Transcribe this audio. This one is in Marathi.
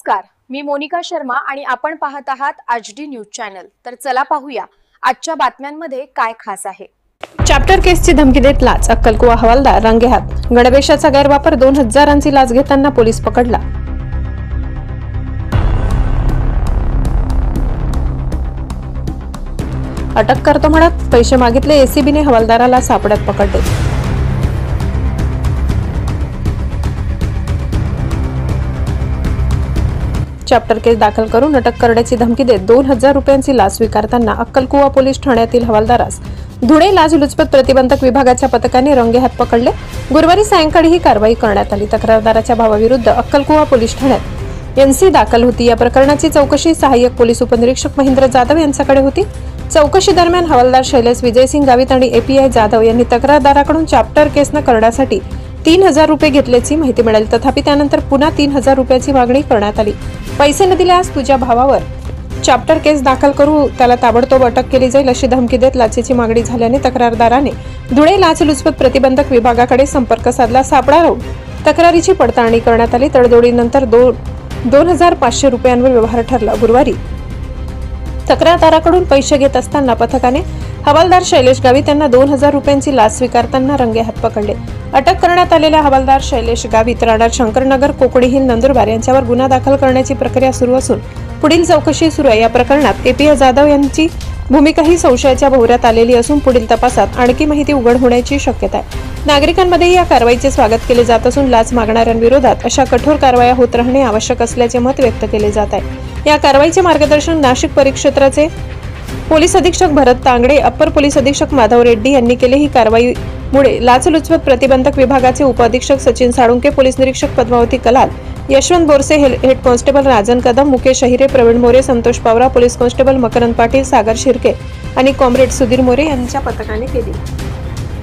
नमस्कार, मी मोनिका शर्मा आणि आपण पाहत आहात HD न्यूज चॅनल। तर चला पाहूया आजच्या बातम्यांमध्ये काय खास आहे। चॅप्टर केसची धमकी देत लाच, अक्कलकुवा हवालदार रंगेहात। गणवेशाचा गैरवापर 2000ची लाच घेताना पोलीस पकडला। अटक करतो म्हणत पैसे मागितले, एसीबीने हवालदाराला सापड्यात पकडले। चॅप्टर केस दाखल करून अटक करण्याची धमकी देत 2000 रुपयांची लाच स्वीकारताना अक्कलकुवा पोलीस ठाण्यातील हवालदारास धुळे लाचलुचपत प्रतिबंधक विभागाच्या पथकाने रंगेहात पकडले। गुरुवारी सायंकाळी ही कारवाई करण्यात आली। तक्रारदाराच्या भावाविरुद्ध अक्कलकुवा पोलीस ठाण्यात एनसी दाखल होती। या प्रकरणाची चौकशी सहाय्यक पोलीस उपनिरीक्षक महेंद्र जाधव यांच्याकडे होती। चौकशी दरम्यान हवालदार शैलेश विजयसिंग गावित आणि एपीआय जाधव यांनी तक्रारदाराकडून चॅप्टर केस न करण्यासाठी 3000 रुपये घेतल्याची माहिती मिळाली। तथापि त्यानंतर पुन्हा 3000 रुपयाची मागणी करण्यात आली। पैसे न दिल्यास तुझ्या भावावर चॅप्टर केस दाखल करू, त्याला ताबडतोब अटक केली जाईल अशी धमकी देत लाचेची मागणी झाल्याने तक्रारदाराने धुळे लाचलुचपत प्रतिबंधक विभागाकडे संपर्क साधला। सापळा लावून तक्रारीची पडताळणी करण्यात आली। तडजोडीनंतर 2500 रुपयांवर व्यवहार ठरला। गुरुवारी तक्रारदाराकडून पैसे घेत असताना पथकाने हवालदार शैलेश गावित यांना 2000 रुपयांची लाच स्वीकारताना रंगेहात पकडले। अटक करण्यात आलेल्या हवालदार शैलेश गावित राहणार शंकरनगर, कोकणी हिल, नंदुरबार यांच्यावर गुन्हा दाखल करण्याची प्रक्रिया सुरू असून पुढील चौकशी सुरू आहे। या प्रकरणात एपीआय जाधव यांची भूमिकाही संशयाच्या भोवऱ्यात आलेली असून पुढील तपासात आणखी माहिती उघड होण्याची शक्यता आहे। नागरिकांमध्ये या कारवाईचे स्वागत केले जात असून लाच मागणाऱ्यांविरोधात अशा कठोर कारवाया होत राहणे आवश्यक असल्याचे मत व्यक्त केले जात आहे। या कारवाईचे मार्गदर्शन नाशिक परिक्षेत्राचे पोलीस अधीक्षक भरत तांगडे, अप्पर पोलीस अधीक्षक माधव रेड्डी यांनी केले। ही कारवाईमुळे लाचलुचपत प्रतिबंधक विभागाचे उपअधीक्षक सचिन साळुंके, पोलीस निरीक्षक Padmavati Kalal, Yashwant Borse, head constable Rajan Kadam, Mukesh Ahire, Pravin More, Santosh Pawara, police constable Makrand Patil, Sagar Shirke आणि कॉम्रेड सुधीर मोरे यांच्या पथकाने केली।